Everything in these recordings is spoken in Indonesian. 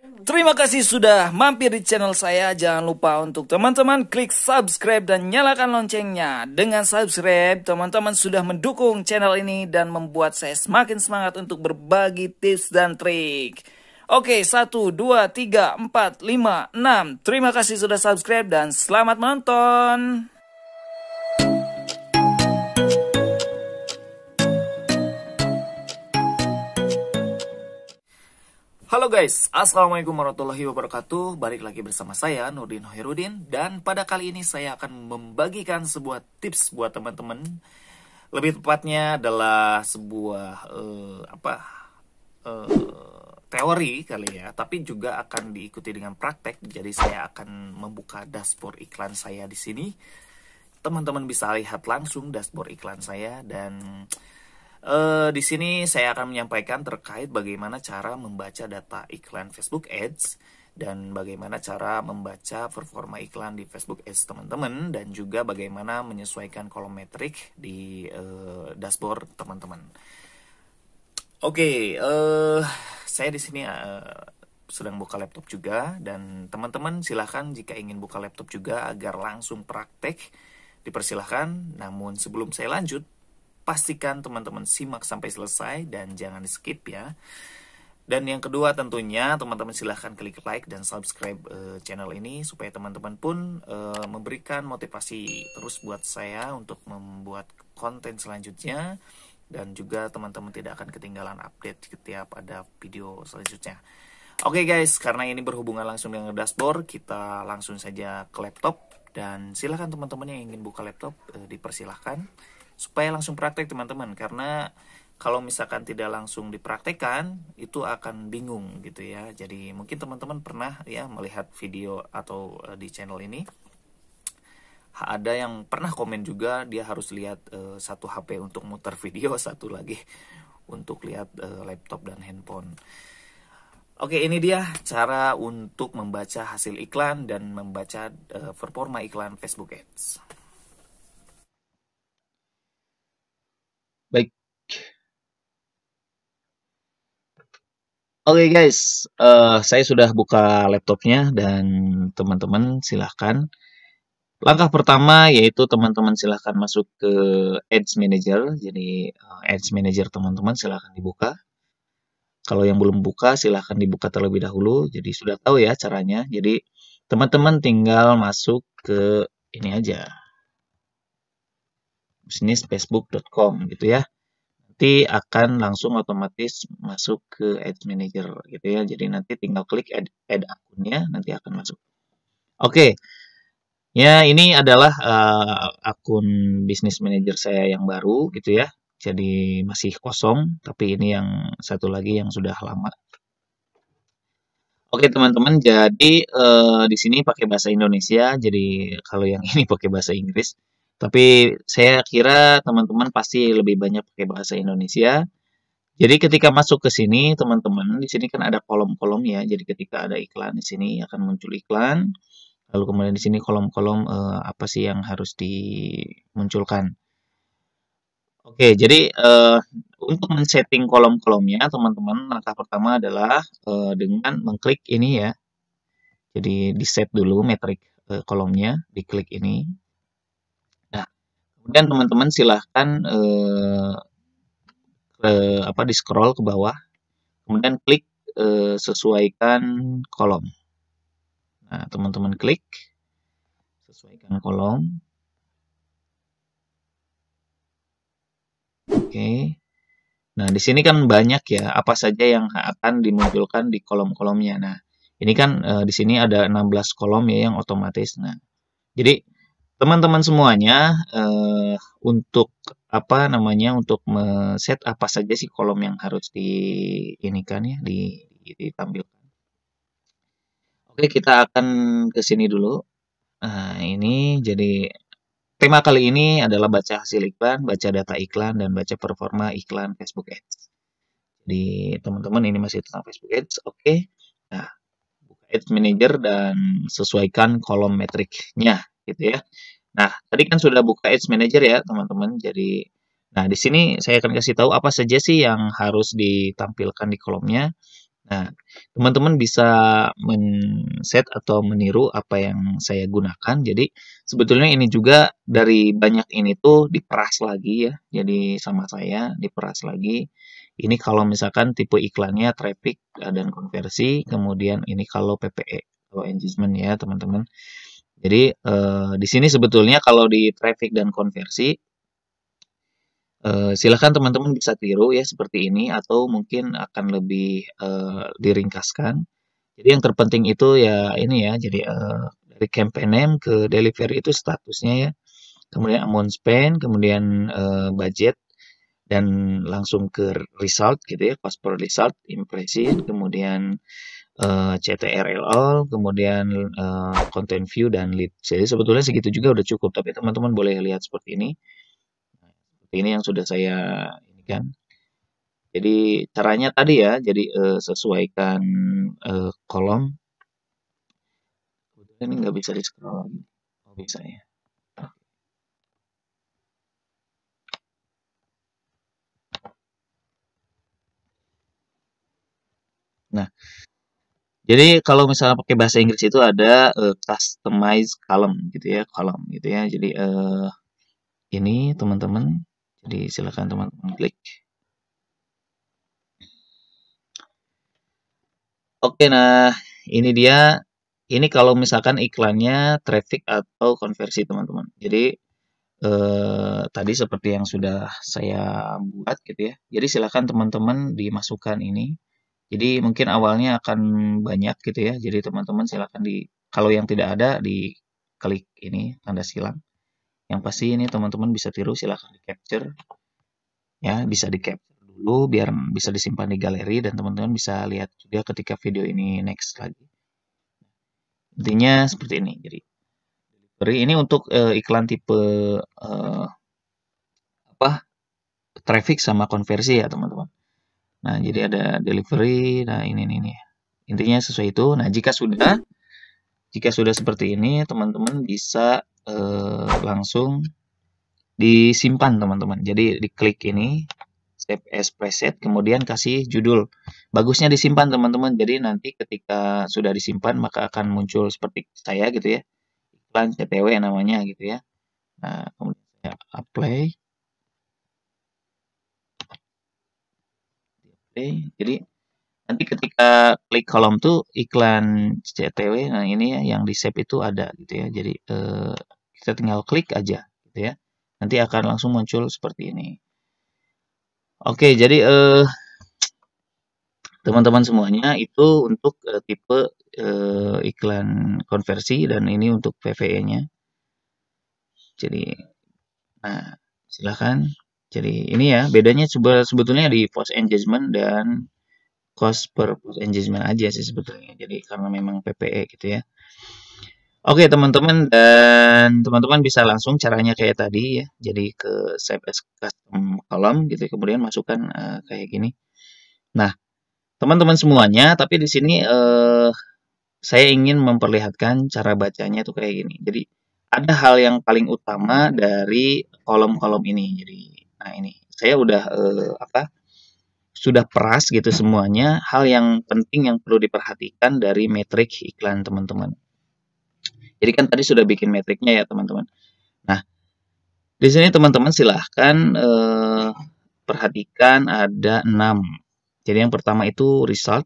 Terima kasih sudah mampir di channel saya. Jangan lupa untuk teman-teman klik subscribe dan nyalakan loncengnya. Dengan subscribe, teman-teman sudah mendukung channel ini dan membuat saya semakin semangat untuk berbagi tips dan trik. Oke, 1, 2, 3, 4, 5, 6. Terima kasih sudah subscribe dan selamat menonton. Halo guys, Assalamualaikum warahmatullahi wabarakatuh. Balik lagi bersama saya, Nurdin Hoirudin. Dan pada kali ini saya akan membagikan sebuah tips buat teman-teman. Lebih tepatnya adalah sebuah teori kali ya, tapi juga akan diikuti dengan praktek. Jadi saya akan membuka dashboard iklan saya di sini. Teman-teman bisa lihat langsung dashboard iklan saya dan di sini saya akan menyampaikan terkait bagaimana cara membaca data iklan Facebook Ads dan bagaimana cara membaca performa iklan di Facebook Ads teman-teman, dan juga bagaimana menyesuaikan kolom metrik di dashboard teman-teman. Oke, saya di sini sedang buka laptop juga, dan teman-teman silahkan jika ingin buka laptop juga agar langsung praktek dipersilahkan. Namun sebelum saya lanjut, pastikan teman-teman simak sampai selesai dan jangan di skip ya. Dan yang kedua tentunya teman-teman silahkan klik like dan subscribe channel ini supaya teman-teman pun memberikan motivasi terus buat saya untuk membuat konten selanjutnya, dan juga teman-teman tidak akan ketinggalan update setiap ada video selanjutnya. Oke guys, karena ini berhubungan langsung dengan dashboard, kita langsung saja ke laptop, dan silahkan teman-teman yang ingin buka laptop dipersilahkan supaya langsung praktek teman-teman, karena kalau misalkan tidak langsung dipraktekkan itu akan bingung gitu ya. Jadi mungkin teman-teman pernah ya melihat video atau di channel ini ada yang pernah komen juga dia harus lihat satu HP untuk muter video, satu lagi untuk lihat laptop dan handphone. Oke, ini dia cara untuk membaca hasil iklan dan membaca performa iklan Facebook Ads. Baik, oke guys, saya sudah buka laptopnya dan teman-teman silahkan. Langkah pertama yaitu teman-teman silahkan masuk ke Ads Manager. Jadi Ads Manager teman-teman silahkan dibuka. Kalau yang belum buka silahkan dibuka terlebih dahulu. Jadi sudah tahu ya caranya. Jadi teman-teman tinggal masuk ke ini aja, bisnisfacebook.com gitu ya. Nanti akan langsung otomatis masuk ke Ads Manager gitu ya. Jadi nanti tinggal klik add akunnya, nanti akan masuk. Oke, ya ini adalah akun Business Manager saya yang baru gitu ya. Jadi masih kosong, tapi ini yang satu lagi yang sudah lama. Oke teman-teman, jadi di sini pakai bahasa Indonesia, jadi kalau yang ini pakai bahasa Inggris. Tapi saya kira teman-teman pasti lebih banyak pakai bahasa Indonesia. Jadi ketika masuk ke sini, teman-teman, di sini kan ada kolom-kolom ya. Jadi ketika ada iklan di sini akan muncul iklan. Lalu kemudian di sini kolom-kolom apa sih yang harus dimunculkan. Oke, jadi untuk men-setting kolom-kolomnya, teman-teman, langkah pertama adalah dengan mengklik ini ya. Jadi di-set dulu metrik kolomnya, diklik ini. Nah, kemudian teman-teman silahkan di scroll ke bawah, kemudian klik sesuaikan kolom. Nah, teman-teman klik sesuaikan kolom. Oke. Nah, di sini kan banyak ya apa saja yang akan dimunculkan di kolom-kolomnya. Nah, ini kan di sini ada 16 kolom ya yang otomatis. Nah, jadi teman-teman semuanya untuk apa namanya, untuk set apa saja sih kolom yang harus diinikan ya, ditampilkan. Oke, kita akan ke sini dulu. Nah, ini jadi tema kali ini adalah baca hasil iklan, baca data iklan, dan baca performa iklan Facebook Ads. Jadi teman-teman ini masih tentang Facebook Ads. Oke. Nah, buka Ads Manager dan sesuaikan kolom metriknya gitu ya. Nah, tadi kan sudah buka Ads Manager ya, teman-teman. Jadi, nah di sini saya akan kasih tahu apa saja sih yang harus ditampilkan di kolomnya. Nah, teman-teman bisa men-set atau meniru apa yang saya gunakan. Jadi, sebetulnya ini juga dari banyak ini tuh diperas lagi ya. Jadi, sama saya diperas lagi. Ini kalau misalkan tipe iklannya traffic dan konversi, kemudian ini kalau PPE atau engagement ya, teman-teman. Jadi, di sini sebetulnya kalau di traffic dan konversi, silakan teman-teman bisa tiru ya seperti ini atau mungkin akan lebih diringkaskan. Jadi yang terpenting itu ya ini ya, jadi dari campaign name ke delivery itu statusnya ya, kemudian amount spend, kemudian budget, dan langsung ke result gitu ya, cost per result, impression, kemudian CTRL, kemudian content view dan lead. Jadi sebetulnya segitu juga udah cukup, tapi teman-teman boleh lihat seperti ini. Ini yang sudah saya ini kan. Jadi caranya tadi ya, jadi sesuaikan kolom. Ini nggak bisa di scroll lagi. Oh bisa ya. Nah, jadi kalau misalnya pakai bahasa Inggris itu ada customize column gitu ya, column gitu ya. Jadi ini teman-teman, jadi silakan teman-teman klik. Oke, nah ini dia. Ini kalau misalkan iklannya traffic atau konversi teman-teman. Jadi tadi seperti yang sudah saya buat gitu ya. Jadi silakan teman-teman dimasukkan ini. Jadi mungkin awalnya akan banyak gitu ya. Jadi teman-teman silakan kalau yang tidak ada diklik ini tanda silang. Yang pasti ini teman-teman bisa tiru, silakan di capture ya, bisa di capture dulu biar bisa disimpan di galeri dan teman-teman bisa lihat juga ketika video ini next lagi. Intinya seperti ini. Jadi ini untuk iklan tipe apa traffic sama konversi ya teman-teman. Nah, jadi ada delivery. Nah, ini nih. Intinya sesuai itu. Nah, jika sudah seperti ini, teman-teman bisa langsung disimpan, teman-teman. Jadi diklik ini, save as preset, kemudian kasih judul. Bagusnya disimpan, teman-teman. Jadi nanti ketika sudah disimpan, maka akan muncul seperti saya gitu ya. Iklan CTW namanya gitu ya. Nah, kemudian saya apply. Jadi nanti ketika klik kolom tuh iklan CTW, nah ini ya yang di save itu ada gitu ya. Jadi kita tinggal klik aja gitu ya. Nanti akan langsung muncul seperti ini. Oke, jadi teman-teman semuanya itu untuk tipe iklan konversi dan ini untuk PVE-nya. Jadi, nah silahkan. Jadi ini ya bedanya sebetulnya di post engagement dan cost per post engagement aja sih sebetulnya. Jadi karena memang PPE gitu ya. Oke teman-teman, dan teman-teman bisa langsung caranya kayak tadi ya. Jadi ke save as custom column gitu, kemudian masukkan kayak gini. Nah, teman-teman semuanya, tapi di sini saya ingin memperlihatkan cara bacanya tuh kayak gini. Jadi ada hal yang paling utama dari kolom-kolom ini. Jadi, nah ini saya udah sudah peras gitu semuanya. Hal yang penting yang perlu diperhatikan dari metrik iklan teman-teman. Jadi kan tadi sudah bikin metriknya ya teman-teman. Nah, di sini teman-teman silahkan perhatikan ada 6. Jadi yang pertama itu result,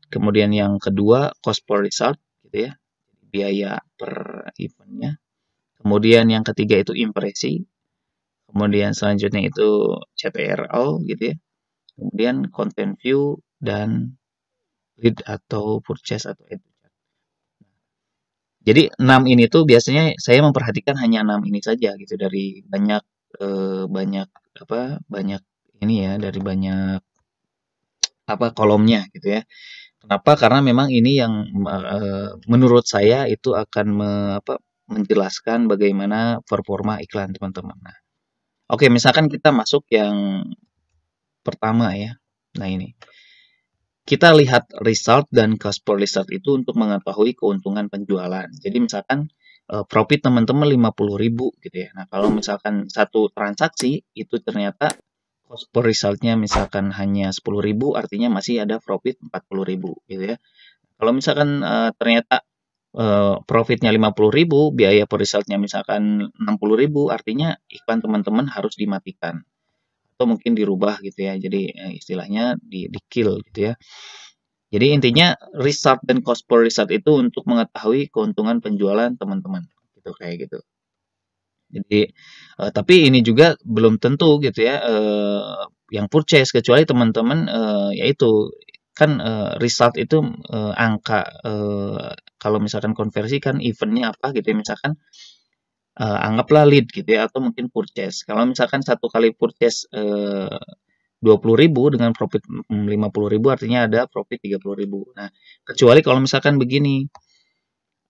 kemudian yang kedua cost per result, gitu ya, biaya per eventnya. Kemudian yang ketiga itu impresi, kemudian selanjutnya itu CTRL, gitu ya. Kemudian content view dan lead atau purchase atau add. Jadi 6 ini tuh biasanya saya memperhatikan hanya 6 ini saja gitu dari banyak banyak ini ya, dari banyak kolomnya gitu ya. Kenapa? Karena memang ini yang menurut saya itu akan menjelaskan bagaimana performa iklan teman-teman. Nah, oke, misalkan kita masuk yang pertama ya. Nah, ini. Kita lihat result dan cost per result itu untuk mengetahui keuntungan penjualan. Jadi misalkan profit teman-teman 50.000 gitu ya. Nah, kalau misalkan satu transaksi itu ternyata cost per resultnya misalkan hanya 10.000, artinya masih ada profit 40.000 gitu ya. Kalau misalkan ternyata profitnya 50.000, biaya per resultnya misalkan 60.000, artinya iklan teman-teman harus dimatikan atau mungkin dirubah gitu ya. Jadi istilahnya di kill gitu ya. Jadi intinya result dan cost per result itu untuk mengetahui keuntungan penjualan teman-teman gitu kayak gitu. Jadi tapi ini juga belum tentu gitu ya yang purchase kecuali teman-teman yaitu kan result itu angka kalau misalkan konversi kan eventnya apa gitu ya misalkan anggaplah lead gitu ya atau mungkin purchase. Kalau misalkan satu kali purchase 20.000 dengan profit 50.000 artinya ada profit 30.000. Nah, kecuali kalau misalkan begini,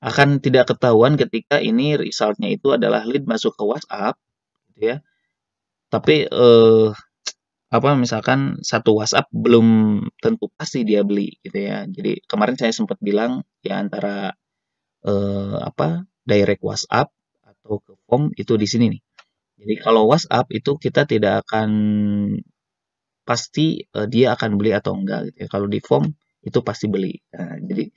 akan tidak ketahuan ketika ini resultnya itu adalah lead masuk ke WhatsApp, gitu ya. Tapi apa misalkan satu WhatsApp belum tentu pasti dia beli, gitu ya. Jadi kemarin saya sempat bilang ya antara apa direct WhatsApp atau ke form itu di sini nih. Jadi kalau WhatsApp itu kita tidak akan pasti dia akan beli atau enggak gitu ya. Kalau di form itu pasti beli. Nah, jadi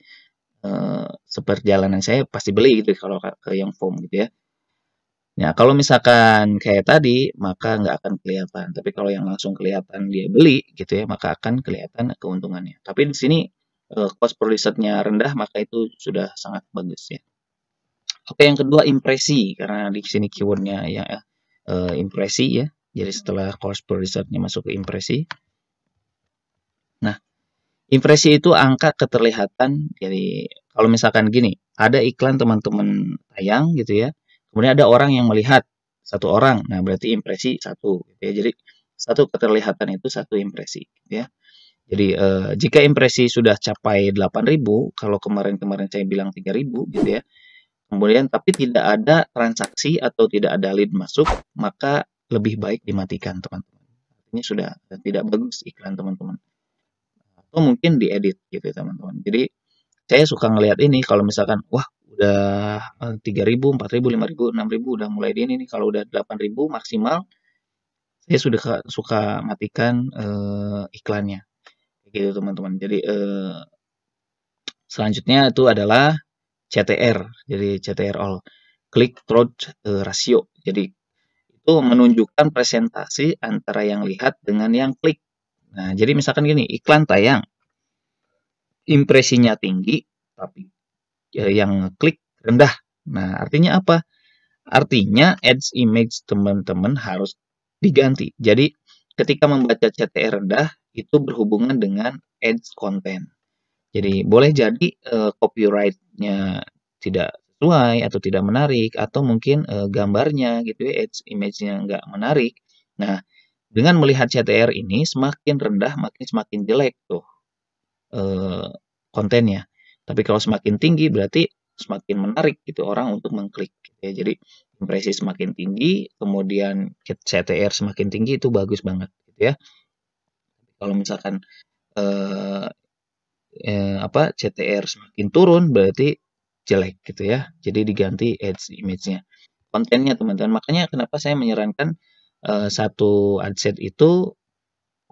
seperjalanan saya pasti beli gitu kalau ke yang form gitu ya. Nah, kalau misalkan kayak tadi, maka nggak akan kelihatan. Tapi kalau yang langsung kelihatan dia beli gitu ya, maka akan kelihatan keuntungannya. Tapi di sini cost per risetnya rendah, maka itu sudah sangat bagus ya. Oke, yang kedua impresi, karena di sini keywordnya ya impresi ya. Jadi setelah cost per risetnya masuk ke impresi. Nah, impresi itu angka keterlihatan. Jadi kalau misalkan gini, ada iklan teman-teman tayang gitu ya. Kemudian ada orang yang melihat satu orang. Nah, berarti impresi satu gitu ya. Jadi satu keterlihatan itu satu impresi gitu ya. Jadi jika impresi sudah capai 8.000, kalau kemarin-kemarin saya bilang 3.000 gitu ya. Kemudian tapi tidak ada transaksi atau tidak ada lead masuk, maka lebih baik dimatikan teman-teman. Ini sudah tidak bagus iklan teman-teman atau mungkin diedit gitu ya teman-teman. Jadi saya suka ngelihat ini kalau misalkan wah udah 3.000, 4.000, 5.000, 6.000 udah mulai di ini nih kalau udah 8.000 maksimal saya sudah suka matikan iklannya gitu teman-teman. Jadi selanjutnya itu adalah CTR. Jadi CTR all click through ratio. Jadi itu menunjukkan presentasi antara yang lihat dengan yang klik. Nah, jadi misalkan gini, iklan tayang impresinya tinggi, tapi yang klik rendah. Nah, artinya apa? Artinya ads image teman-teman harus diganti. Jadi, ketika membaca CTR rendah, itu berhubungan dengan ads konten. Jadi, boleh jadi copyright-nya tidak sesuai atau tidak menarik, atau mungkin gambarnya gitu ya, ads image-nya nggak menarik. Nah, dengan melihat CTR ini, semakin rendah, makin semakin jelek tuh kontennya. Tapi kalau semakin tinggi berarti semakin menarik gitu orang untuk mengklik gitu ya. Jadi impresi semakin tinggi, kemudian CTR semakin tinggi itu bagus banget gitu ya. Kalau misalkan apa CTR semakin turun berarti jelek gitu ya. Jadi diganti ads image-nya. Kontennya teman-teman. Makanya kenapa saya menyarankan satu adset itu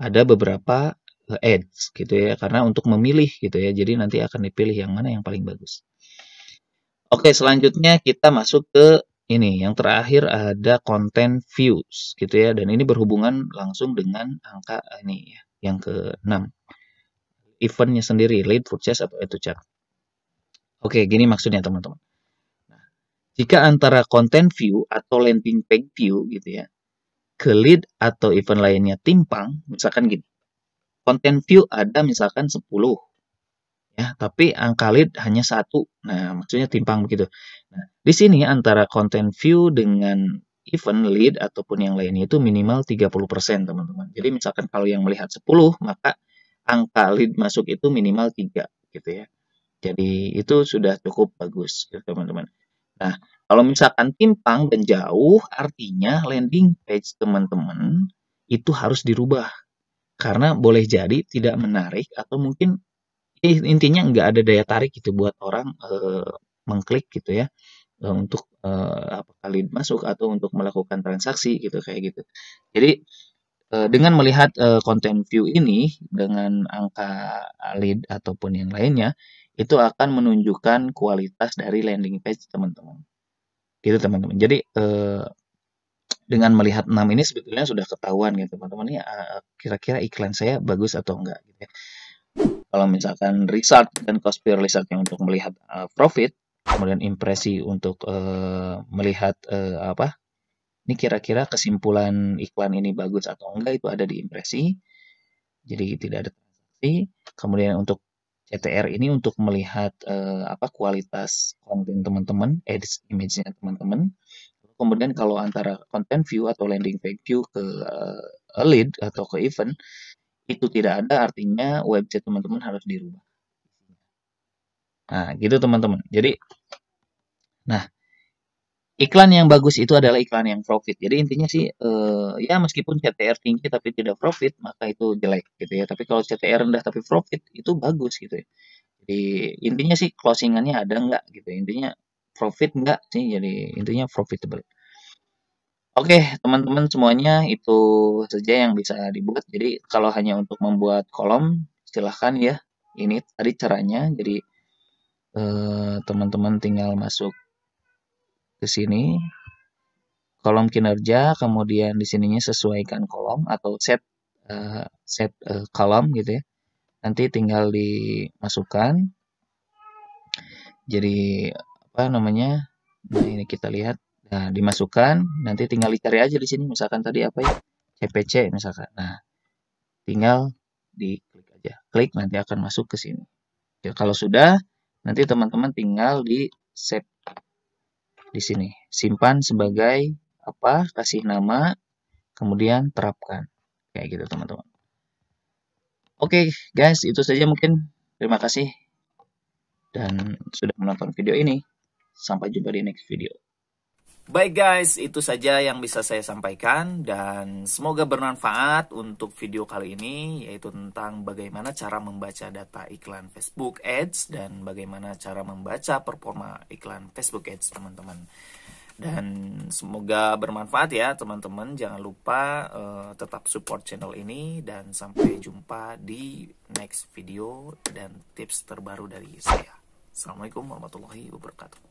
ada beberapa ads gitu ya karena untuk memilih gitu ya jadi nanti akan dipilih yang mana yang paling bagus. Oke selanjutnya kita masuk ke ini yang terakhir ada content views gitu ya dan ini berhubungan langsung dengan angka ini ya yang ke-6 eventnya sendiri lead purchase atau add to cart. Oke gini maksudnya teman-teman. Nah, jika antara content view atau landing page view gitu ya ke lead atau event lainnya timpang misalkan gini konten view ada misalkan 10 ya, tapi angka lead hanya 1. Nah, maksudnya timpang begitu. Nah, di sini antara konten view dengan event lead ataupun yang lainnya itu minimal 30% teman-teman. Jadi misalkan kalau yang melihat 10, maka angka lead masuk itu minimal 3 gitu ya. Jadi itu sudah cukup bagus gitu teman-teman. Nah, kalau misalkan timpang dan jauh artinya landing page teman-teman itu harus dirubah karena boleh jadi tidak menarik atau mungkin intinya nggak ada daya tarik gitu buat orang mengklik gitu ya untuk apakah lead masuk atau untuk melakukan transaksi gitu kayak gitu. Jadi dengan melihat konten view ini dengan angka lead ataupun yang lainnya, itu akan menunjukkan kualitas dari landing page teman-teman. Gitu teman-teman. Jadi dengan melihat 6 ini sebetulnya sudah ketahuan gitu teman-teman, ya kira-kira iklan saya bagus atau enggak gitu ya. Kalau misalkan result dan cost per resultnya untuk melihat profit, kemudian impresi untuk melihat apa, ini kira-kira kesimpulan iklan ini bagus atau enggak, itu ada di impresi. Jadi tidak ada transaksi. Kemudian untuk CTR ini untuk melihat apa kualitas konten teman-teman, edit image-nya teman-teman. Kemudian kalau antara content view atau landing page view ke lead atau ke event itu tidak ada, artinya website teman-teman harus dirubah. Nah, gitu teman-teman. Jadi, nah, iklan yang bagus itu adalah iklan yang profit. Jadi intinya sih, ya meskipun CTR tinggi tapi tidak profit, maka itu jelek gitu ya. Tapi kalau CTR rendah tapi profit, itu bagus gitu ya. Jadi intinya sih closingannya ada nggak gitu ya. Intinya profit nggak sih, jadi intinya profitable. Oke, teman-teman semuanya itu saja yang bisa dibuat. Jadi kalau hanya untuk membuat kolom, silahkan ya. Ini tadi caranya. Jadi teman-teman tinggal masuk ke sini, kolom kinerja, kemudian di sininya sesuaikan kolom atau set kolom gitu ya. Nanti tinggal dimasukkan. Jadi apa namanya? Nah, ini kita lihat. Nah, dimasukkan, nanti tinggal dicari aja di sini. Misalkan tadi apa ya? CPC misalkan. Nah, tinggal diklik aja. Klik nanti akan masuk ke sini. Ya, kalau sudah, nanti teman-teman tinggal di save di sini. Simpan sebagai apa? Kasih nama, kemudian terapkan. Kayak gitu teman-teman. Oke guys, itu saja mungkin. Terima kasih dan sudah menonton video ini. Sampai jumpa di next video. Baik guys, itu saja yang bisa saya sampaikan dan semoga bermanfaat untuk video kali ini, yaitu tentang bagaimana cara membaca data iklan Facebook Ads dan bagaimana cara membaca performa iklan Facebook Ads teman-teman. Dan semoga bermanfaat ya teman-teman. Jangan lupa tetap support channel ini dan sampai jumpa di next video dan tips terbaru dari saya. Assalamualaikum warahmatullahi wabarakatuh.